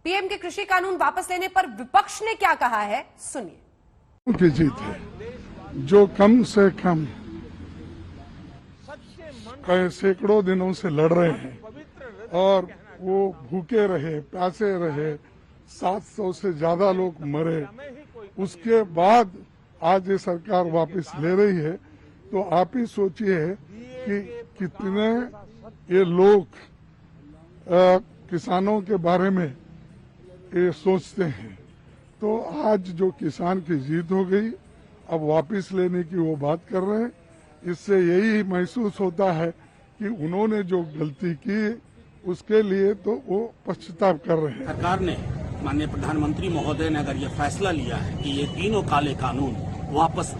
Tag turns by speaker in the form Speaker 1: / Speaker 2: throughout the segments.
Speaker 1: PM के कृषि कानून वापस लेने पर विपक्ष ने क्या कहा है, सुनिए।
Speaker 2: उनकी जीत है जो कम से कम कई सैकड़ों दिनों से लड़ रहे हैं और वो भूखे रहे, प्यासे रहे, 700 से ज्यादा लोग मरे, उसके बाद आज ये सरकार वापस ले रही है। तो आप ही सोचिए कि कितने ये लोग किसानों के बारे में ये सोचते हैं। तो आज जो किसान की जीत हो गई, अब वापस लेने की वो बात कर रहे हैं। इससे यही महसूस होता है कि उन्होंने जो गलती की उसके लिए तो वो पश्चाताप कर रहे हैं।
Speaker 3: सरकार ने, माननीय प्रधानमंत्री महोदय ने अगर ये फैसला लिया है कि ये तीनों काले कानून वापस,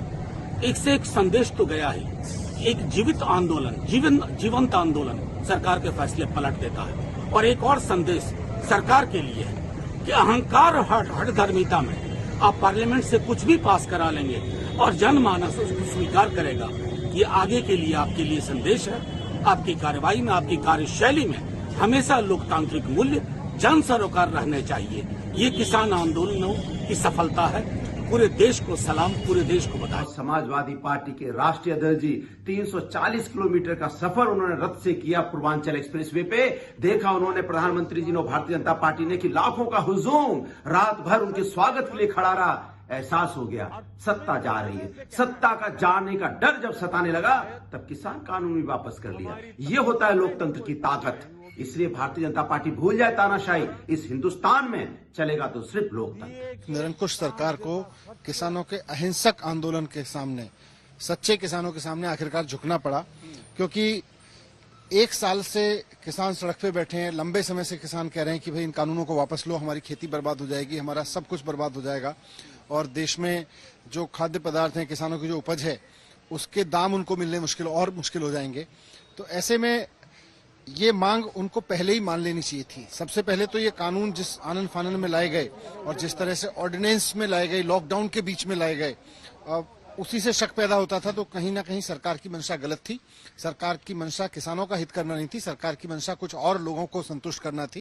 Speaker 3: एक से एक संदेश तो गया है। एक जीवित आंदोलन, जीवंत आंदोलन सरकार के फैसले पलट देता है। और एक और संदेश सरकार के लिए है कि अहंकार और हठधर्मिता में आप पार्लियामेंट से कुछ भी पास करा लेंगे और जनमानस उसको स्वीकार करेगा। ये आगे के लिए आपके लिए संदेश है। आपकी कार्रवाई में, आपकी कार्यशैली में हमेशा लोकतांत्रिक मूल्य जन सरोकार रहने चाहिए। ये किसान आंदोलनों की सफलता है। पूरे देश को सलाम, पूरे देश को बधाई।
Speaker 4: समाजवादी पार्टी के राष्ट्रीय अध्यक्ष जी 340 किलोमीटर का सफर उन्होंने रथ से किया पूर्वांचल एक्सप्रेसवे पे। देखा उन्होंने प्रधानमंत्री जी ने, भारतीय जनता पार्टी ने, कि लाखों का हुजूम रात भर उनके स्वागत के लिए खड़ा रहा। एहसास हो गया सत्ता जा रही है। सत्ता का जाने का डर जब सताने लगा तब किसान कानून भी वापस कर लिया। ये होता है लोकतंत्र की ताकत। इसलिए भारतीय जनता पार्टी भूल जाए तानाशाही, इस हिंदुस्तान में चलेगा तो सिर्फ लोकतंत्र।
Speaker 5: निरंकुश सरकार को किसानों के अहिंसक आंदोलन के सामने, सच्चे किसानों के सामने आखिरकार झुकना पड़ा, क्योंकि एक साल से किसान सड़क पे बैठे हैं। लंबे समय से किसान कह रहे हैं कि भाई इन कानूनों को वापस लो, हमारी खेती बर्बाद हो जाएगी, हमारा सब कुछ बर्बाद हो जाएगा और देश में जो खाद्य पदार्थ हैं, किसानों की जो उपज है, उसके दाम उनको मिलने मुश्किल हो जाएंगे। तो ऐसे में ये मांग उनको पहले ही मान लेनी चाहिए थी। सबसे पहले तो ये कानून जिस आनन फानन में लाए गए और जिस तरह से ऑर्डिनेंस में लाए गए, लॉकडाउन के बीच में लाए गए, उसी से शक पैदा होता था। तो कहीं ना कहीं सरकार की मंशा गलत थी। सरकार की मंशा किसानों का हित करना नहीं थी, सरकार की मंशा कुछ और लोगों को संतुष्ट करना थी।